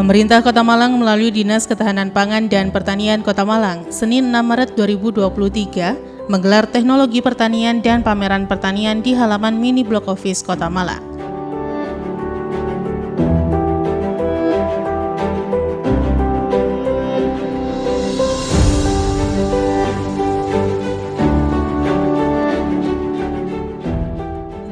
Pemerintah Kota Malang melalui Dinas Ketahanan Pangan dan Pertanian Kota Malang, Senin 6 Maret 2023, menggelar teknologi pertanian dan pameran pertanian di halaman Mini Block Office Kota Malang.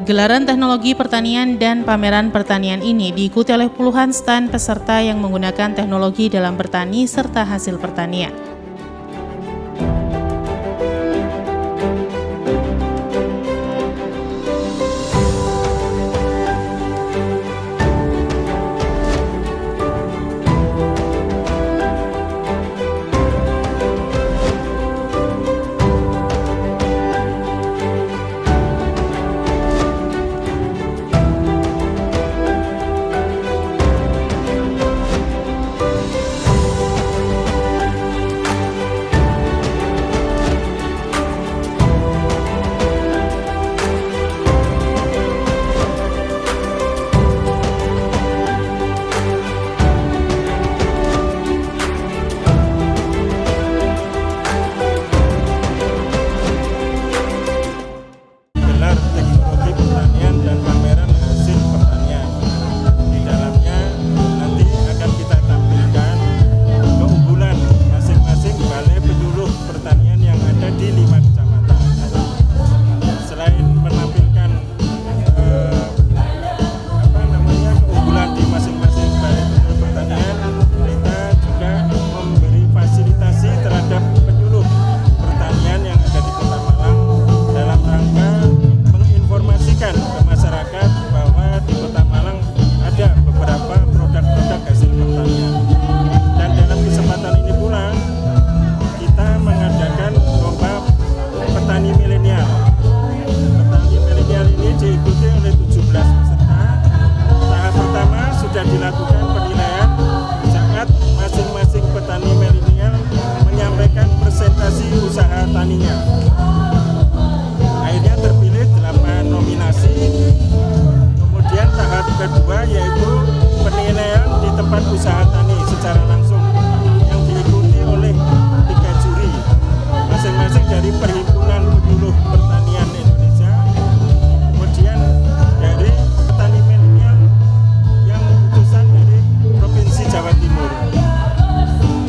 Gelaran teknologi pertanian dan pameran pertanian ini diikuti oleh puluhan stand peserta yang menggunakan teknologi dalam bertani serta hasil pertanian. Dilakukan penilaian saat masing-masing petani milenial menyampaikan presentasi usaha taninya. Akhirnya terpilih 8 nominasi. Kemudian tahap kedua yaitu penilaian di tempat usaha tani secara langsung yang diikuti oleh 3 juri masing-masing dari Perhimpunan Penyuluh Pertanian Indonesia, kemudian dari petani milenial yang utusan dari Provinsi Jawa Timur.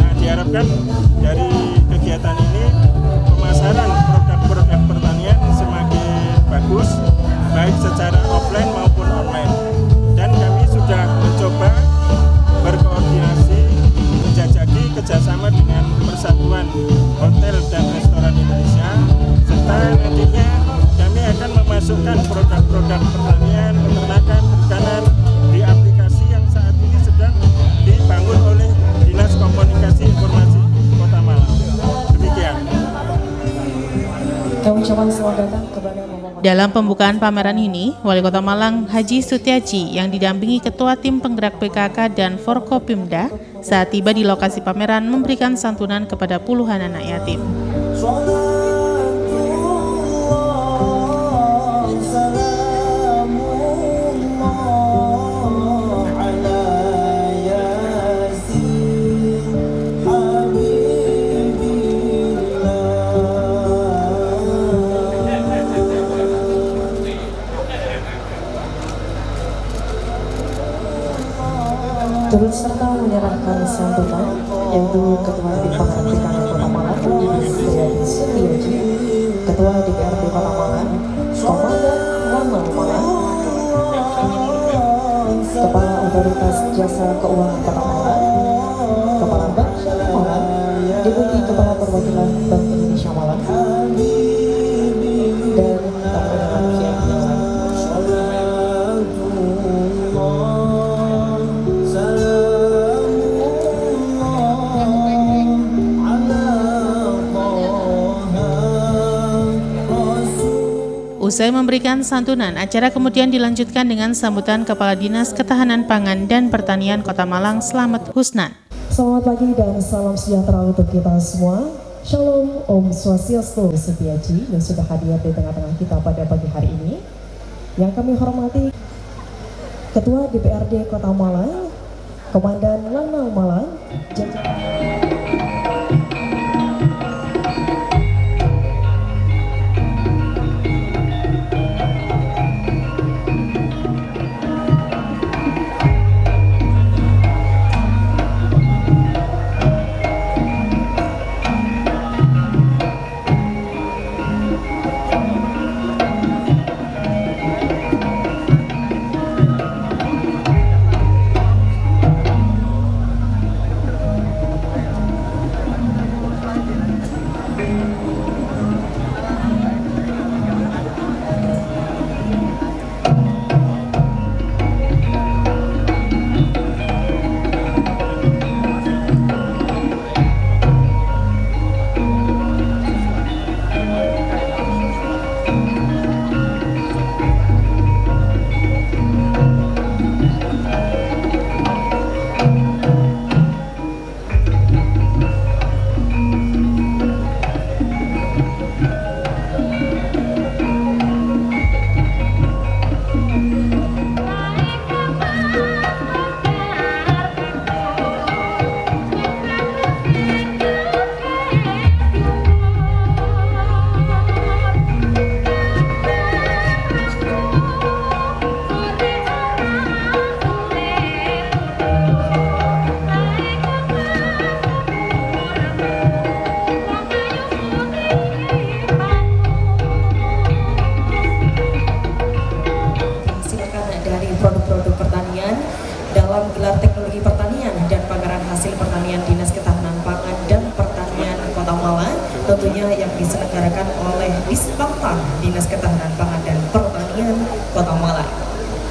Nah, diharapkan dari kegiatan ini pemasaran produk-produk pertanian semakin bagus, baik secara offline maupun online. Dan kami sudah mencoba berkoordinasi menjajaki kerjasama dengan Persatuan Hotel dan Restoran Indonesia, serta nantinya kami akan memasukkan produk-produk pertanian, peternakan, perikanan di aplikasi yang saat ini sedang dibangun oleh Dinas Komunikasi Informasi Kota Malang. Demikian. Kami ucapkan selamat datang kepada Dalam pembukaan pameran ini, Wali Kota Malang Haji Sutiaji yang didampingi Ketua Tim Penggerak PKK dan Forkopimda saat tiba di lokasi pameran memberikan santunan kepada puluhan anak yatim. turut serta menyerahkan santunan yaitu Ketua DPRD PKK Kota Malang Yayat Setiaji, Ketua DPRD Kota Malang Komandan Lanal Malang, Kepala Otoritas Jasa Keuangan Kota Malang, Kepala Bank Syariah Malang, Deputi Kepala Perwakilan Bank Indonesia Malang, dan tamu undangan yang lain. Usai memberikan santunan, acara kemudian dilanjutkan dengan sambutan Kepala Dinas Ketahanan Pangan dan Pertanian Kota Malang, Slamet Husnan. Selamat pagi dan salam sejahtera untuk kita semua. Shalom, Om Swastiastu, Setiaji yang sudah hadir di tengah-tengah kita pada pagi hari ini. Yang kami hormati Ketua DPRD Kota Malang, Komandan Lanal Malang, produk-produk pertanian dalam gelar teknologi pertanian dan pameran hasil pertanian Dinas Ketahanan Pangan dan Pertanian Kota Malang, tentunya yang diselenggarakan oleh Disbangpang Dinas Ketahanan Pangan dan Pertanian Kota Malang.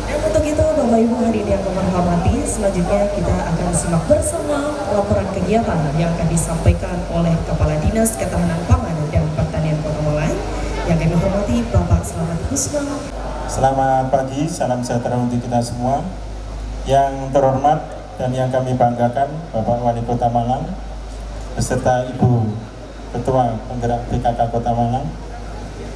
Dan untuk itu Bapak Ibu hadirin yang kami hormati, selanjutnya kita akan simak bersama laporan kegiatan yang akan disampaikan oleh Kepala Dinas Ketahanan Pangan dan Pertanian Kota Malang yang kami hormati Bapak Slamet Husnan. Selamat pagi, salam sejahtera untuk kita semua. Yang terhormat dan yang kami banggakan Bapak Wali Kota Malang beserta Ibu Ketua Penggerak PKK Kota Malang.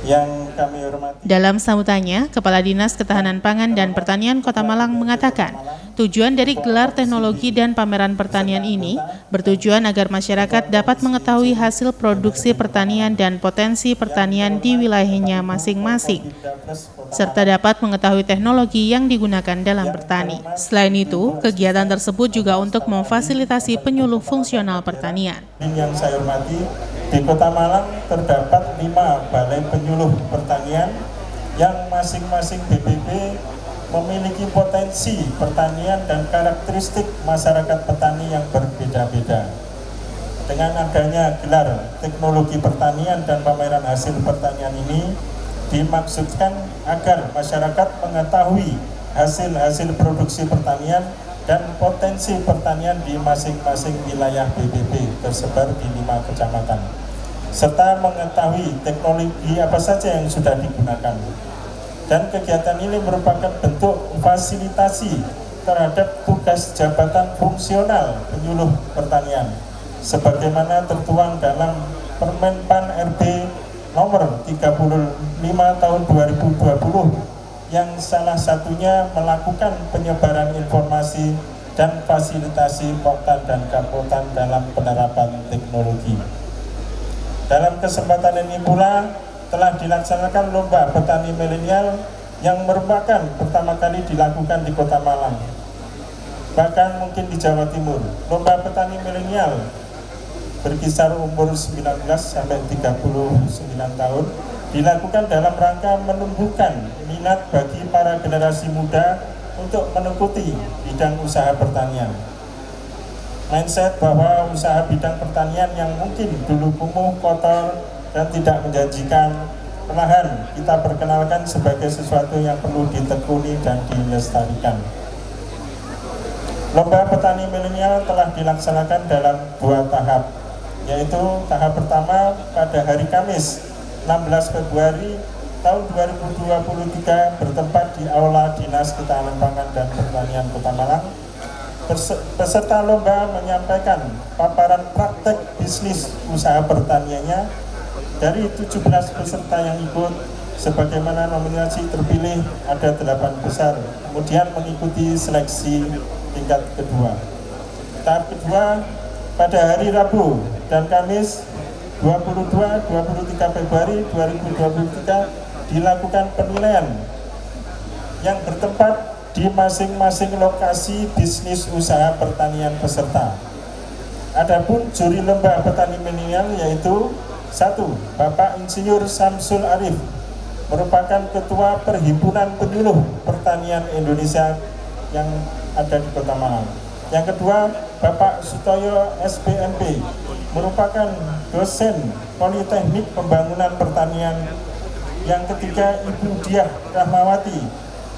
Yang kami hormati. Dalam sambutannya, Kepala Dinas Ketahanan Pangan dan Pertanian Kota Malang mengatakan, tujuan dari gelar teknologi dan pameran pertanian ini bertujuan agar masyarakat dapat mengetahui hasil produksi pertanian dan potensi pertanian di wilayahnya masing-masing, serta dapat mengetahui teknologi yang digunakan dalam bertani. Selain itu, kegiatan tersebut juga untuk memfasilitasi penyuluh fungsional pertanian. Yang saya hormati, di Kota Malang terdapat 5 balai penyuluh pertanian yang masing-masing BPP memiliki potensi pertanian dan karakteristik masyarakat petani yang berbeda-beda. Dengan adanya gelar teknologi pertanian dan pameran hasil pertanian ini dimaksudkan agar masyarakat mengetahui hasil-hasil produksi pertanian dan potensi pertanian di masing-masing wilayah BPP tersebar di 5 kecamatan, serta mengetahui teknologi apa saja yang sudah digunakan. Dan kegiatan ini merupakan bentuk fasilitasi terhadap tugas jabatan fungsional penyuluh pertanian sebagaimana tertuang dalam Permen PAN RB nomor 35 tahun 2020 yang salah satunya melakukan penyebaran informasi dan fasilitasi poktan dan kapotan dalam penerapan teknologi. Dalam kesempatan ini pula telah dilaksanakan lomba petani milenial yang merupakan pertama kali dilakukan di Kota Malang. bahkan mungkin di Jawa Timur. Lomba petani milenial berkisar umur 19 sampai 39 tahun dilakukan dalam rangka menumbuhkan minat bagi para generasi muda untuk mengikuti bidang usaha pertanian. Mindset bahwa usaha bidang pertanian yang mungkin dulu kumuh, kotor, dan tidak menjanjikan, perlahan kita perkenalkan sebagai sesuatu yang perlu ditekuni dan dilestarikan. Lomba petani milenial telah dilaksanakan dalam 2 tahap, yaitu tahap pertama pada hari Kamis 16 Februari tahun 2023 bertempat di Aula Dinas Ketahanan Pangan dan Pertanian Kota Malang. Peserta lomba menyampaikan paparan praktek bisnis usaha pertaniannya. Dari 17 peserta yang ikut, sebagaimana nominasi terpilih ada 8 besar, kemudian mengikuti seleksi tingkat kedua. Tahap kedua pada hari Rabu dan Kamis 22-23 Februari 2023 dilakukan penilaian yang bertempat di masing-masing lokasi bisnis usaha pertanian peserta. Adapun juri lomba petani milenial yaitu 1. Bapak Insinyur Samsul Arif, merupakan Ketua Perhimpunan Penyuluh Pertanian Indonesia yang ada di Kota Malang. Yang kedua, Bapak Sutoyo SPMP, merupakan dosen Politeknik Pembangunan Pertanian. Yang ketiga, Ibu Diah Rahmawati,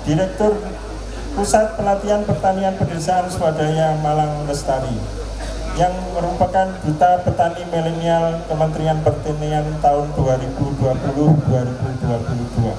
Direktur Pusat Pelatihan Pertanian Pedesaan Swadaya Malang Lestari, yang merupakan Duta Petani Milenial Kementerian Pertanian tahun 2020-2022.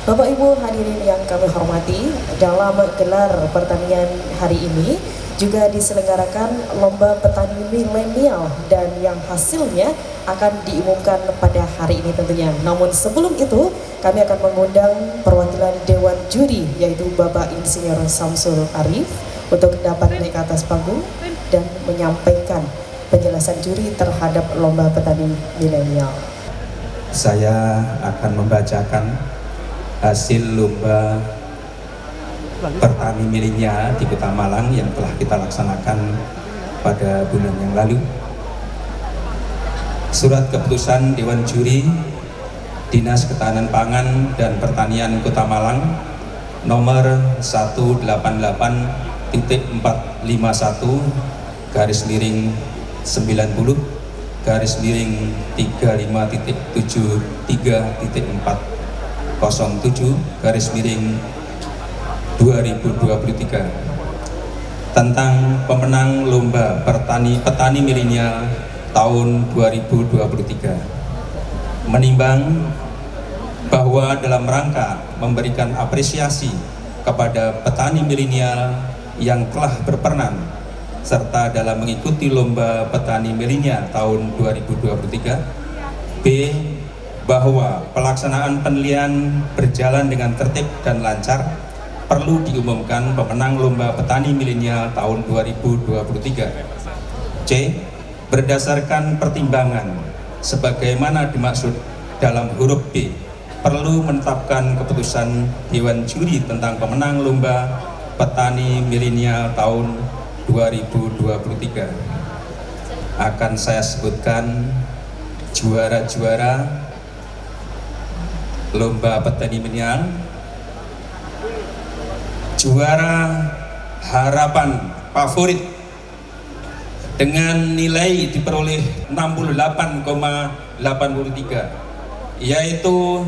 Bapak Ibu hadirin yang kami hormati, dalam gelar pertanian hari ini juga diselenggarakan lomba petani milenial dan yang hasilnya akan diumumkan pada hari ini tentunya. Namun sebelum itu kami akan mengundang perwakilan Dewan Juri yaitu Bapak Insinyur Samsul Arif untuk dapat naik ke atas panggung dan menyampaikan penjelasan juri terhadap lomba petani milenial. Saya akan membacakan hasil lomba petani milenial di Kota Malang yang telah kita laksanakan pada bulan yang lalu. Surat keputusan Dewan Juri Dinas Ketahanan Pangan dan Pertanian Kota Malang nomor 1-90-90-90-357-2023 tentang pemenang lomba petani milenial tahun 2023, menimbang bahwa dalam rangka memberikan apresiasi kepada petani milenial yang telah berperan serta dalam mengikuti lomba petani milenial tahun 2023. B. Bahwa pelaksanaan penilaian berjalan dengan tertib dan lancar, perlu diumumkan pemenang lomba petani milenial tahun 2023. C. Berdasarkan pertimbangan sebagaimana dimaksud dalam huruf B, perlu menetapkan keputusan Dewan Juri tentang pemenang lomba petani milenial tahun 2023. Akan saya sebutkan juara-juara lomba petani milenial. Juara harapan favorit dengan nilai diperoleh 68,83 yaitu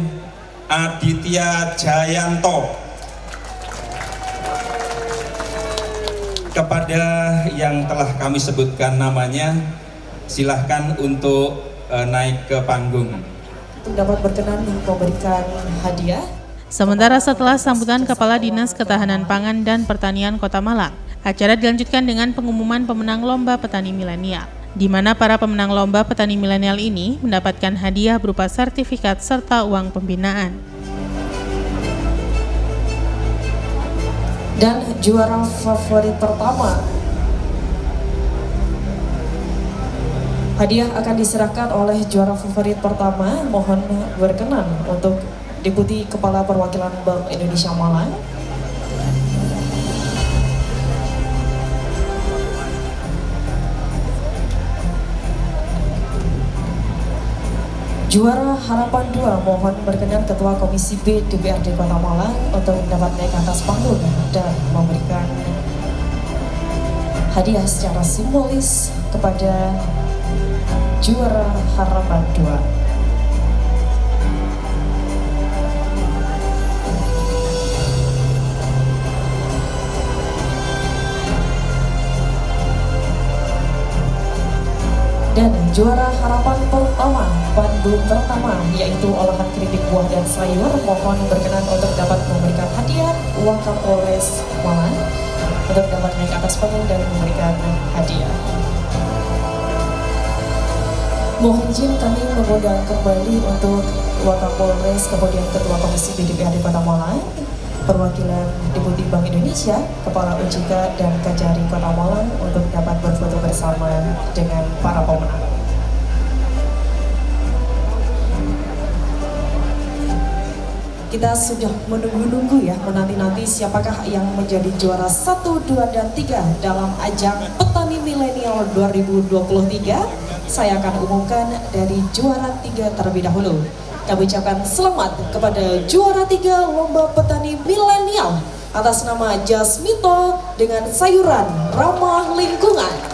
Aditya Jayanto. Kepada yang telah kami sebutkan namanya, silahkan untuk naik ke panggung. Dapat berkenan memberikan hadiah. Sementara setelah sambutan Kepala Dinas Ketahanan Pangan dan Pertanian Kota Malang, acara dilanjutkan dengan pengumuman pemenang lomba petani milenial, di mana para pemenang lomba petani milenial ini mendapatkan hadiah berupa sertifikat serta uang pembinaan. Dan juara favorit pertama, hadiah akan diserahkan oleh juara favorit pertama. Mohon berkenan untuk Deputi Kepala Perwakilan Bank Indonesia Malang. Juara Harapan 2 mohon berkenan Ketua Komisi B DPRD Kota Malang untuk dapat naik ke atas panggung dan memberikan hadiah secara simbolis kepada Juara Harapan 2. Dan juara harapan pertama, Bandung pertama, yaitu olahan keripik buah dan sayur, mohon berkenan untuk dapat memberikan hadiah uang Kapolres Malang untuk dapat naik atas panggung dan memberikan hadiah. Mohon izin kami mengundang kembali untuk Wakapolres, kemudian Ketua Komisi B DPRD Kota Malang, perwakilan Deputi Bank Indonesia, Kepala OJK dan Kajari Kota Malang untuk dapat berfoto bersama dengan para pemenang. Kita sudah menunggu-nunggu ya, menanti-nanti siapakah yang menjadi juara 1, 2, dan 3 dalam ajang Petani Milenial 2023. Saya akan umumkan dari juara 3 terlebih dahulu. Kami ucapkan selamat kepada juara 3 Lomba Petani Milenial atas nama Jasmito dengan sayuran ramah lingkungan.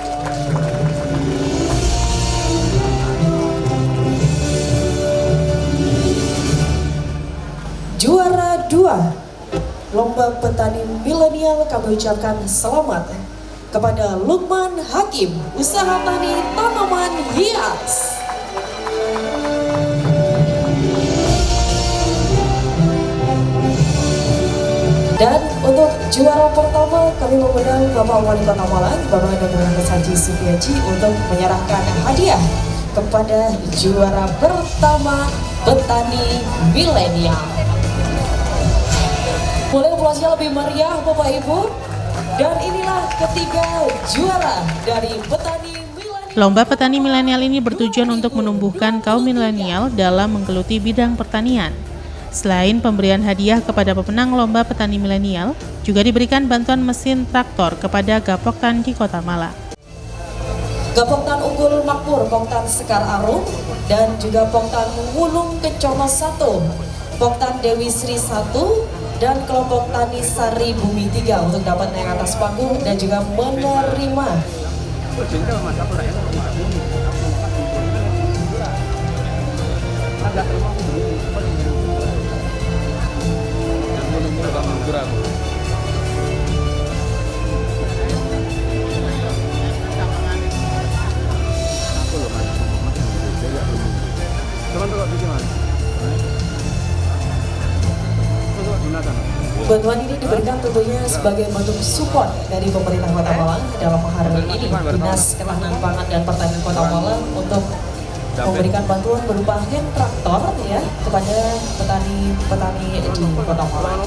Juara 2 Lomba Petani Milenial kami ucapkan selamat kepada Lukman Hakim, usaha tani tanaman hias. Dan untuk juara pertama kami mengundang Bapak Wali Kota Malang, Bapak Dr. Haji Sutiaji untuk menyerahkan hadiah kepada juara pertama Petani Milenial. Boleh aplausnya lebih meriah Bapak Ibu. Dan inilah ketiga juara dari Petani Milenial. Lomba Petani Milenial ini bertujuan untuk menumbuhkan kaum milenial dalam menggeluti bidang pertanian. Selain pemberian hadiah kepada pemenang Lomba Petani Milenial, juga diberikan bantuan mesin traktor kepada Gapoktan di Kota Malang. Gapoktan Unggul Makmur, Poktan Sekar Arum, dan juga Poktan Wulung Kencono 1, Poktan Dewi Sri 1, dan kelompok Tani Sari Bumi 3 untuk dapat naik atas panggung dan juga menerima bantuan ini diberikan tentunya sebagai bentuk support dari pemerintah Kota Malang dalam hari ini Dinas Ketahanan Pangan dan Pertanian Kota Malang untuk memberikan bantuan berupa hand traktor ya kepada petani-petani di Kota Malang.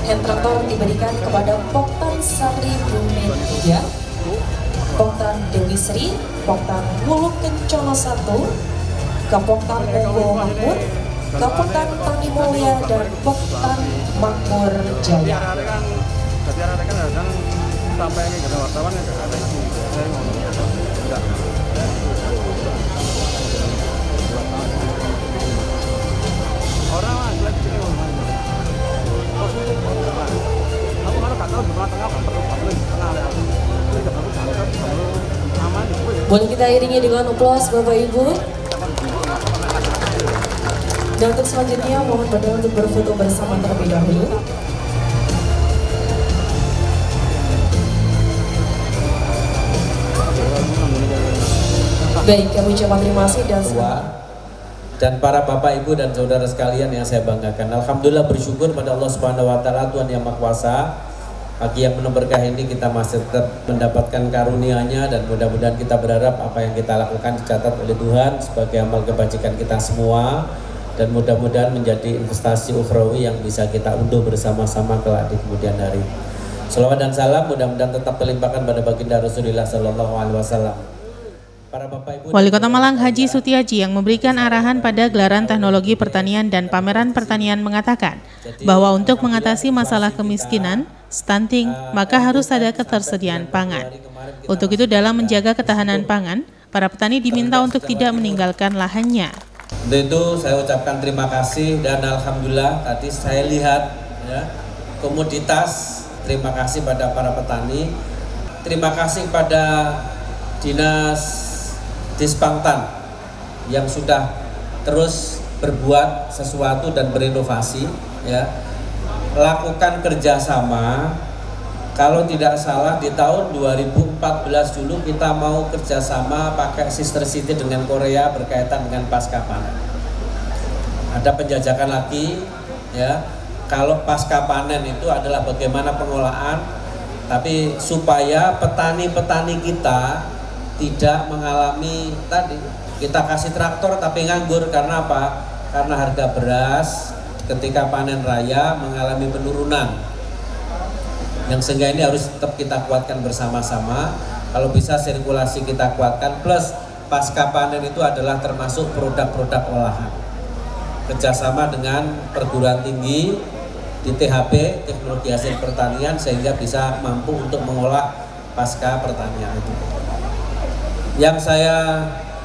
Hand traktor diberikan kepada Poktan Sari Bumi 3, Poktan Dewi Sri, Poktan Wulung Kencono 1, Gapoktan Unggul Makmur, Gapoktan Tani Mulia, dan Poktan Makmur Jaya. Boleh kita iringi dengan aplaus Bapak Ibu. Dan untuk selanjutnya mohon berdoa untuk berfoto bersama terlebih dahulu. Baik, kami ucapkan terima kasih dan para bapak ibu dan saudara sekalian yang saya banggakan. Alhamdulillah bersyukur pada Allah Subhanahu wa taala Tuhan yang Maha Kuasa. Pagi yang penuh berkah ini kita masih tetap mendapatkan karunia-Nya dan mudah-mudahan kita berharap apa yang kita lakukan dicatat oleh Tuhan sebagai amal kebajikan kita semua dan mudah-mudahan menjadi investasi ukhrawi yang bisa kita unduh bersama-sama kelak di kemudian hari. Salawat dan salam mudah-mudahan tetap terlimpahkan pada baginda Rasulullah Sallallahu Alaihi Wasallam. Para Bapak Ibu, Wali Kota Malang Haji Sutiaji yang memberikan arahan pada gelaran teknologi pertanian dan pameran pertanian mengatakan bahwa untuk mengatasi masalah kemiskinan, stunting, maka harus ada ketersediaan pangan. Untuk itu dalam menjaga ketahanan pangan, para petani diminta untuk tidak meninggalkan lahannya. Untuk itu saya ucapkan terima kasih dan alhamdulillah tadi saya lihat ya, komoditas. Terima kasih pada para petani. Terima kasih pada Dinas Dispangtan yang sudah terus berbuat sesuatu dan berinovasi ya. Lakukan kerjasama. Kalau tidak salah di tahun 2014 dulu kita mau kerjasama pakai sister city dengan Korea berkaitan dengan pasca panen. Ada penjajakan lagi ya. Kalau pasca panen itu adalah bagaimana pengolahan, tapi supaya petani-petani kita tidak mengalami tadi kita kasih traktor tapi nganggur. Karena apa? Karena harga beras ketika panen raya mengalami penurunan. Yang sehingga ini harus tetap kita kuatkan bersama-sama. Kalau bisa sirkulasi kita kuatkan, plus pasca panen itu adalah termasuk produk-produk olahan. Kerjasama dengan perguruan tinggi di THP, teknologi hasil pertanian, sehingga bisa mampu untuk mengolah pasca pertanian itu. Yang saya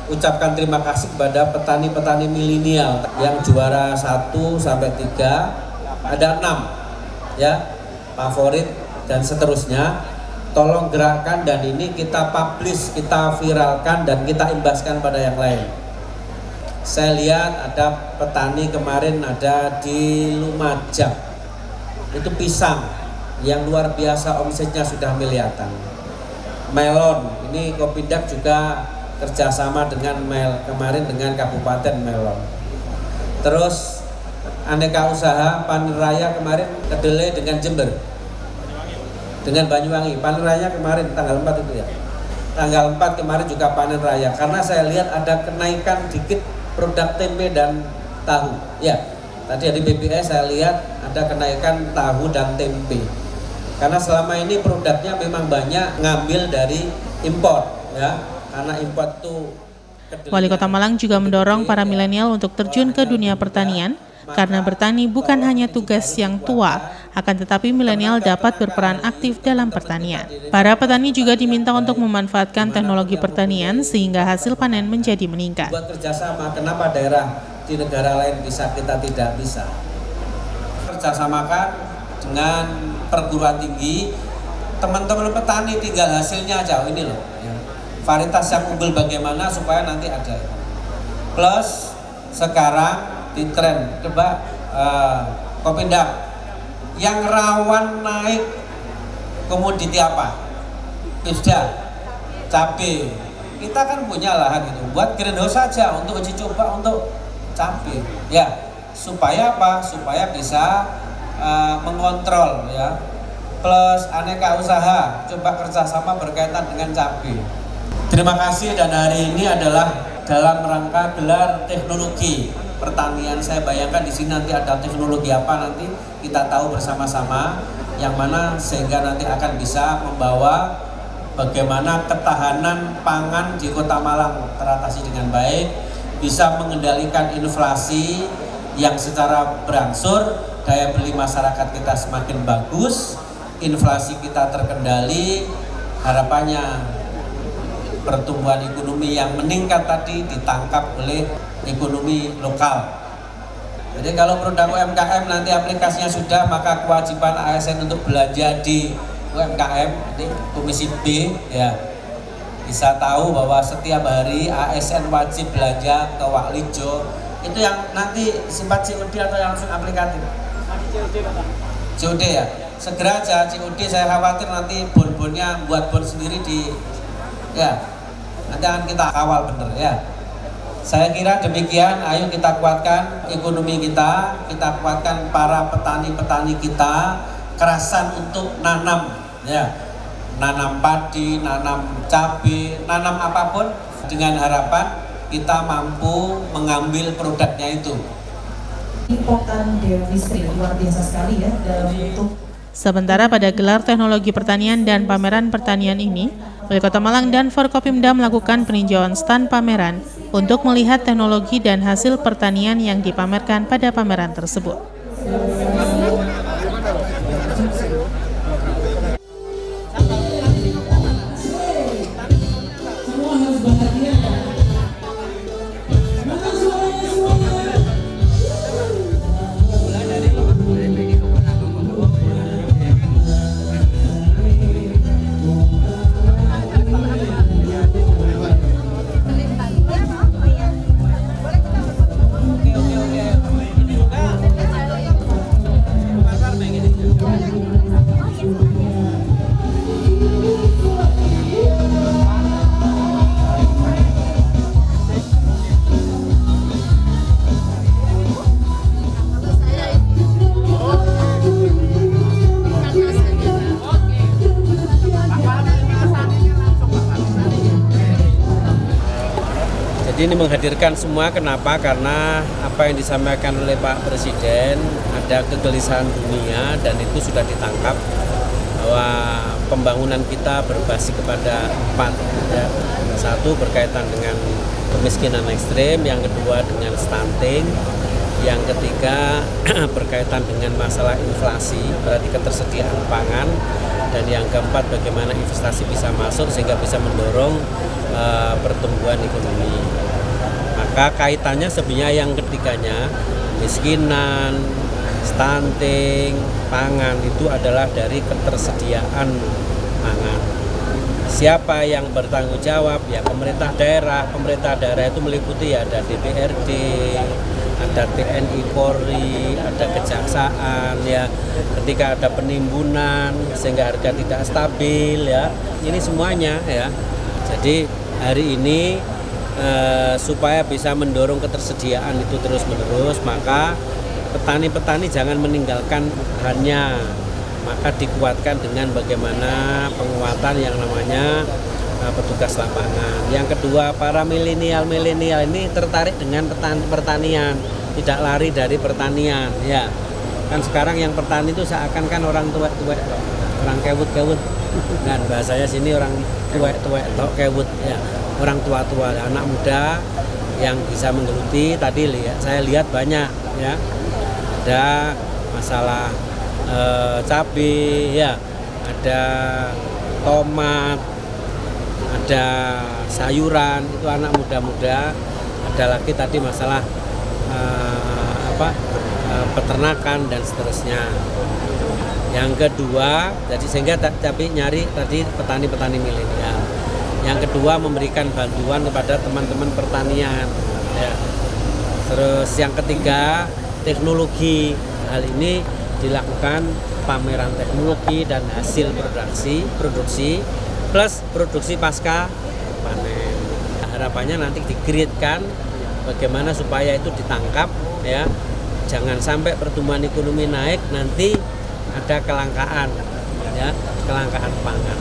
ucapkan terima kasih kepada petani-petani milenial yang juara 1 sampai 3, ada 6 ya, favorit dan seterusnya. Tolong gerakkan dan ini kita publish, kita viralkan dan kita imbaskan pada yang lain. Saya lihat ada petani kemarin ada di Lumajang, itu pisang yang luar biasa, omsetnya sudah miliaran. Melon, ini Kopindak juga kerjasama dengan kemarin dengan Kabupaten Melon. Terus aneka usaha panen raya kemarin kedelai dengan Jember, dengan Banyuwangi. Panen raya kemarin tanggal 4 itu ya. Tanggal 4 kemarin juga panen raya. Karena saya lihat ada kenaikan dikit produk tempe dan tahu. Ya, tadi di BPS saya lihat ada kenaikan tahu dan tempe. Karena selama ini produknya memang banyak ngambil dari impor ya. Karena impor itu Wali Kota Malang juga mendorong para milenial untuk terjun ke dunia pertanian karena bertani bukan hanya tugas yang tua, akan tetapi milenial dapat berperan aktif dalam pertanian. Para petani juga diminta untuk memanfaatkan teknologi pertanian sehingga hasil panen menjadi meningkat. Buat kerjasama, kenapa daerah di negara lain bisa, kita tidak bisa? Kerjasamakan dengan perguruan tinggi, teman-teman petani tinggal hasilnya aja. Ini loh ya. Varietas yang unggul bagaimana supaya nanti ada. Plus sekarang di tren coba Kopindak yang rawan naik komoditi apa? Sudah cabai. Kita kan punya lahan gitu, buat greenhouse saja untuk uji coba untuk cabai ya, supaya apa? Supaya bisa mengontrol ya. Plus aneka usaha, coba kerjasama berkaitan dengan cabai. Terima kasih, dan hari ini adalah dalam rangka gelar teknologi pertanian. Saya bayangkan di sini nanti ada teknologi apa, nanti kita tahu bersama-sama, yang mana sehingga nanti akan bisa membawa bagaimana ketahanan pangan di Kota Malang teratasi dengan baik, bisa mengendalikan inflasi yang secara berangsur, daya beli masyarakat kita semakin bagus, inflasi kita terkendali, harapannya pertumbuhan ekonomi yang meningkat tadi ditangkap oleh ekonomi lokal. Jadi kalau produk UMKM nanti aplikasinya sudah, maka kewajiban ASN untuk belanja di UMKM, jadi Komisi B ya, bisa tahu bahwa setiap hari ASN wajib belanja ke Waklijo. Itu yang nanti simpan COD atau yang langsung aplikatif? COD ya, segera aja COD. Saya khawatir nanti bon-bonnya buat bon sendiri di ya, nanti akan kita kawal bener ya. Saya kira demikian. Ayo kita kuatkan ekonomi kita kuatkan para petani-petani kita, kerasan untuk nanam ya, nanam padi, nanam cabai, nanam apapun, dengan harapan kita mampu mengambil produknya itu. Importan Deofistri luar biasa sekali ya, dalam bentuk Sementara pada gelar teknologi pertanian dan pameran pertanian ini, Wali Kota Malang dan Forkopimda melakukan peninjauan stand pameran untuk melihat teknologi dan hasil pertanian yang dipamerkan pada pameran tersebut. Jadi ini menghadirkan semua, kenapa? Karena apa yang disampaikan oleh Pak Presiden, ada kegelisahan dunia dan itu sudah ditangkap bahwa pembangunan kita berbasis kepada 4 ya. Satu berkaitan dengan kemiskinan ekstrim, yang kedua dengan stunting, yang ketiga berkaitan dengan masalah inflasi, berarti ketersediaan pangan, dan yang keempat bagaimana investasi bisa masuk sehingga bisa mendorong pertumbuhan ekonomi. Maka kaitannya sebenarnya yang ketiganya, kemiskinan, stunting, pangan itu adalah dari ketersediaan pangan. Siapa yang bertanggung jawab? Ya pemerintah daerah. Pemerintah daerah itu meliputi ya ada DPRD, ada TNI Polri, ada kejaksaan ya. Ketika ada penimbunan sehingga harga tidak stabil ya. Ini semuanya ya. Jadi hari ini supaya bisa mendorong ketersediaan itu terus-menerus, maka petani-petani jangan meninggalkan bahannya, maka dikuatkan dengan bagaimana penguatan yang namanya petugas lapangan. Yang kedua, para milenial ini tertarik dengan pertanian, tidak lari dari pertanian ya. Kan sekarang yang petani itu seakan-akan orang tua-tua, orang kewut-kewut. Dan bahasanya sini orang tua-tua kewut ya. Orang tua-tua, anak muda yang bisa menggeluti. Tadi saya lihat banyak ya, ada masalah cabai ya, ada tomat, ada sayuran, itu anak muda-muda. Ada lagi tadi masalah peternakan dan seterusnya. Yang kedua, jadi sehingga tapi nyari tadi petani-petani milenial. Yang kedua, memberikan bantuan kepada teman-teman pertanian ya. Terus yang ketiga, teknologi. Hal ini dilakukan pameran teknologi dan hasil produksi plus produksi pasca panen. Harapannya nanti di-create-kan bagaimana supaya itu ditangkap ya. Jangan sampai pertumbuhan ekonomi naik nanti ada kelangkaan ya, kelangkaan pangan.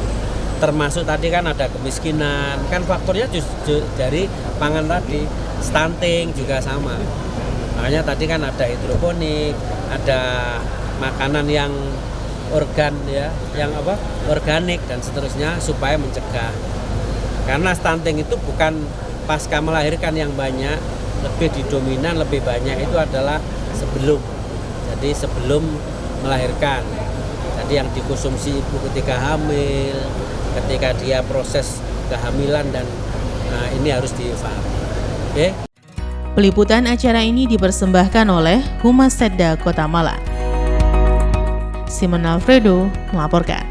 Termasuk tadi kan ada kemiskinan, kan faktornya justru dari pangan tadi, stunting juga sama. Makanya tadi kan ada hidroponik, ada makanan yang organ ya, yang organik dan seterusnya supaya mencegah. Karena stunting itu bukan pasca melahirkan yang banyak, lebih didominan, lebih banyak itu adalah sebelum. Jadi sebelum melahirkan. Jadi yang dikonsumsi ibu ketika hamil, ketika dia proses kehamilan, dan ini harus dievaluasi. Oke. Peliputan acara ini dipersembahkan oleh Humas Setda Kota Malang. Simon Alfredo melaporkan.